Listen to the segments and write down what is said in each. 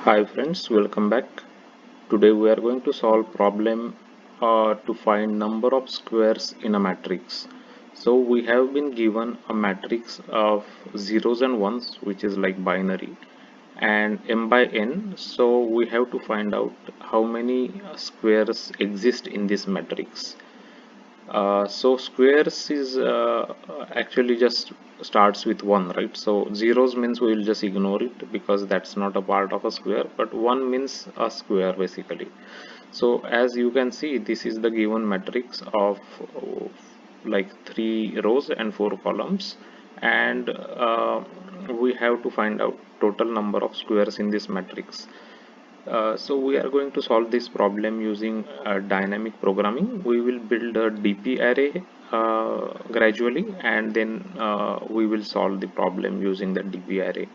Hi friends, welcome back. Today we are going to solve problem to find number of squares in a matrix. So we have been given a matrix of zeros and ones, which is like binary, and m by n. So we have to find out how many squares exist in this matrix. So squares is actually just starts with 1, right? So zeros means we will just ignore it because that's not a part of a square, but 1 means a square basically. So as you can see, this is the given matrix of like 3 rows and 4 columns, and we have to find out total number of squares in this matrix. So we are going to solve this problem using dynamic programming. We will build a DP array gradually, and then we will solve the problem using the DP array.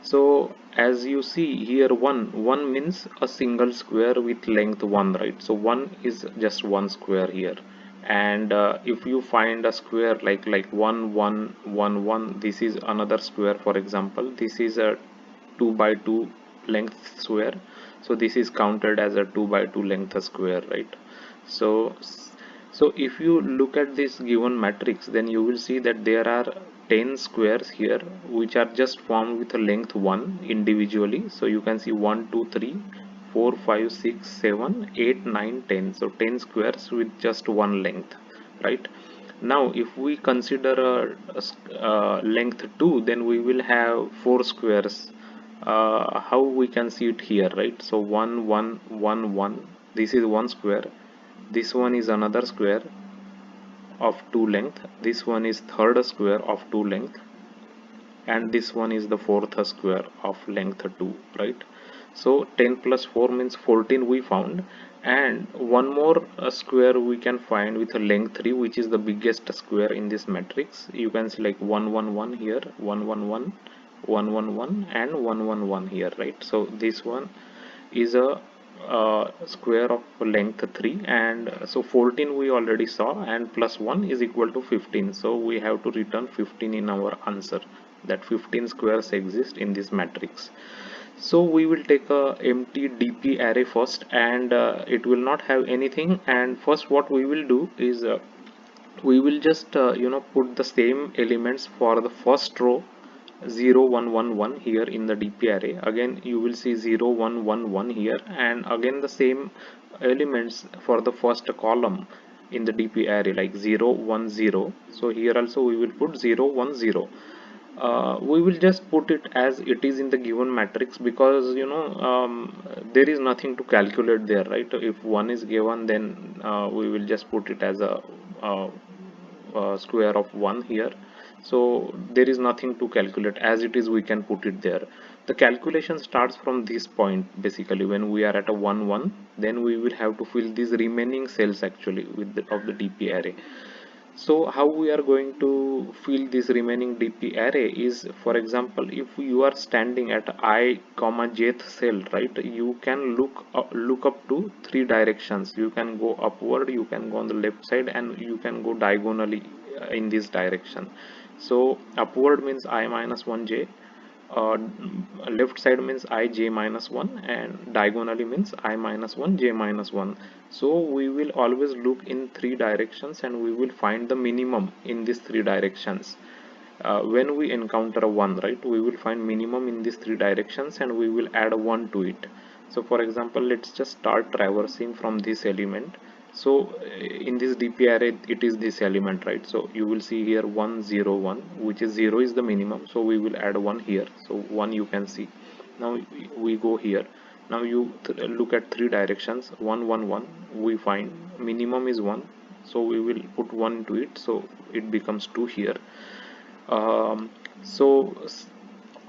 So as you see here, one means a single square with length 1, right? So 1 is just one square here. And if you find a square like 1 1 1 1, this is another square. For example, this is a 2 by 2 length square, so this is counted as a 2 by 2 length square, right? So if you look at this given matrix, then you will see that there are 10 squares here which are just formed with a length 1 individually. So you can see 1 2 3 4 5 6 7 8 9 10. So 10 squares with just one length, right? Now if we consider length 2, then we will have 4 squares. How we can see it here, right? So 1 1 1 1, this is one square, this one is another square of 2 length, this one is third square of 2 length, and this one is the fourth square of length 2, right? So 10 plus 4 means 14 we found, and one more square we can find with a length 3, which is the biggest square in this matrix. You can see like 111 here, 111, 111, and 111 here, right? So this one is a square of length 3, and so 14 we already saw, and plus 1 is equal to 15. So we have to return 15 in our answer, that 15 squares exist in this matrix. So we will take a empty DP array first, and it will not have anything. And first what we will do is we will just put the same elements for the first row, 0 1 1 1 here in the DP array. Again you will see 0 1 1 1 here, and again the same elements for the first column in the DP array, like 0 1 0. So here also we will put 0 1 0. We will just put it as it is in the given matrix, because there is nothing to calculate there, right? If 1 is given, then we will just put it as uh, square of 1 here. So there is nothing to calculate, as it is we can put it there. The calculation starts from this point. Basically, when we are at a 1 1, then we will have to fill these remaining cells actually with of the DP array. So how we are going to fill this remaining DP array is, for example, if you are standing at I comma jth cell, right, you can look up to 3 directions. You can go upward, you can go on the left side, and you can go diagonally in this direction. So upward means I minus 1j, uh, left side means I j minus 1, and diagonally means I minus 1 j minus 1. So we will always look in 3 directions, and we will find the minimum in these 3 directions. When we encounter a 1, right, we will find minimum in these 3 directions, and we will add a 1 to it. So for example, let's just start traversing from this element. So in this DP array, it is this element, right? So you will see here 1 0 1, which is 0 is the minimum, so we will add 1 here. So 1 you can see. Now we go here. Now you look at 3 directions, 1 1 1, we find minimum is 1, so we will put 1 to it, so it becomes 2 here. So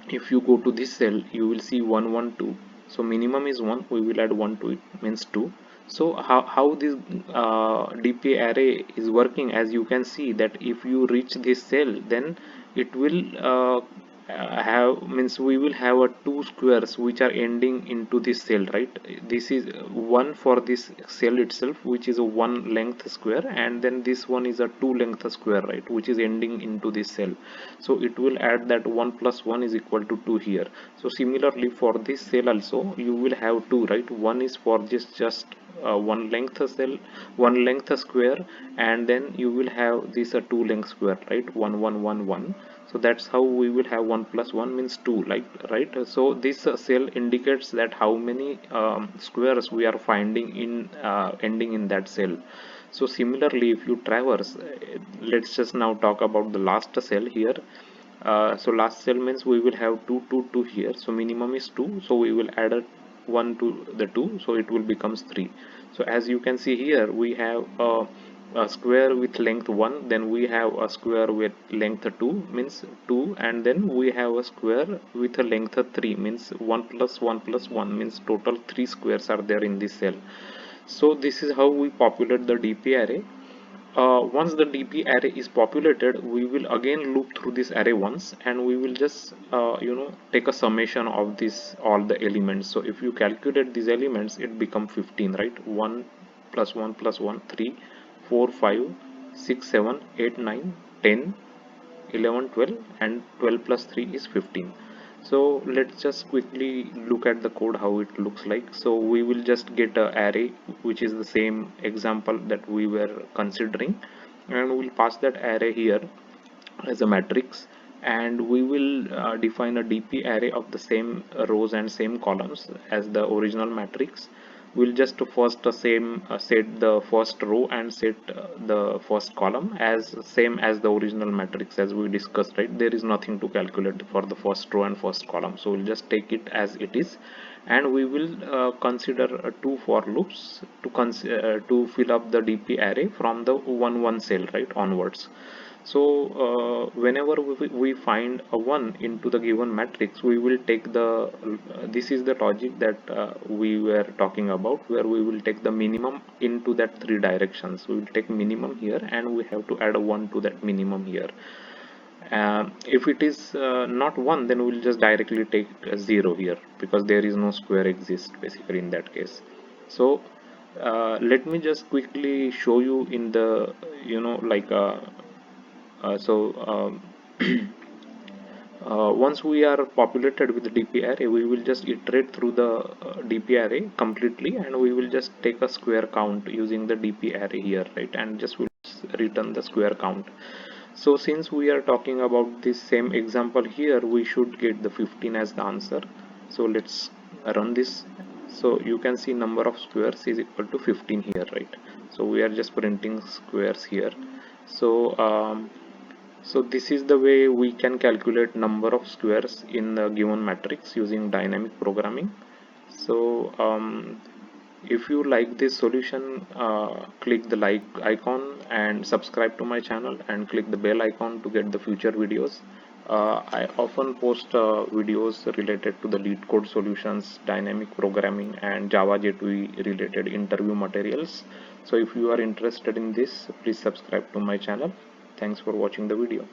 if you go to this cell, you will see 1 1 2. So minimum is 1, we will add 1 to it, means 2. So how this DP array is working, as you can see that if you reach this cell, then it will have means we will have a two squares which are ending into this cell, right? This is one for this cell itself, which is a one length square, and then this one is a two length square, right, which is ending into this cell. So it will add that 1 plus 1 is equal to 2 here. So similarly for this cell also you will have two, right? One is for this just one length cell, one length square, and then you will have this a two length square, right? 1 1 1 1. So that's how we will have 1 plus 1 means 2, like, right? So this cell indicates that how many squares we are finding in ending in that cell. So similarly, if you traverse, let's just now talk about the last cell here. So last cell means we will have 2 2 2 here, so minimum is 2, so we will add a 1 to the 2, so it will becomes 3. So as you can see here, we have a square with length 1, then we have a square with length 2 means 2, and then we have a square with a length 3 means 1 plus 1 plus 1 means total 3 squares are there in this cell. So this is how we populate the DP array. Once the DP array is populated, we will again loop through this array once, and we will just take a summation of this all the elements. So if you calculate these elements, it become 15, right? 1 plus 1 plus 1 3 4 5 6 7 8 9 10 11 12, and 12 plus 3 is 15. So let's just quickly look at the code how it looks like. So we will just get a array which is the same example that we were considering, and we'll pass that array here as a matrix, and we will define a DP array of the same rows and same columns as the original matrix. We'll just first set the first row and set the first column as same as the original matrix as we discussed, right? There is nothing to calculate for the first row and first column, so we'll just take it as it is, and we will consider two for loops to fill up the DP array from the 1 1 cell, right, onwards. So whenever we find a 1 into the given matrix, we will take the this is the logic that we were talking about, where we will take the minimum into that three directions. We will take minimum here, and we have to add a 1 to that minimum here. If it is not 1, then we'll just directly take 0 here, because there is no square exist basically in that case. So let me just quickly show you in the like so once we are populated with the DP array, we will just iterate through the DP array completely, and we will just take a square count using the DP array here, right, and just will return the square count. So since we are talking about this same example here, we should get the 15 as the answer. So let's run this. So you can see number of squares is equal to 15 here, right? So we are just printing squares here. So this is the way we can calculate number of squares in the given matrix using dynamic programming. So if you like this solution, click the like icon and subscribe to my channel, and click the bell icon to get the future videos. I often post videos related to the Leetcode solutions, dynamic programming, and Java J2E related interview materials. So if you are interested in this, please subscribe to my channel. Thanks for watching the video.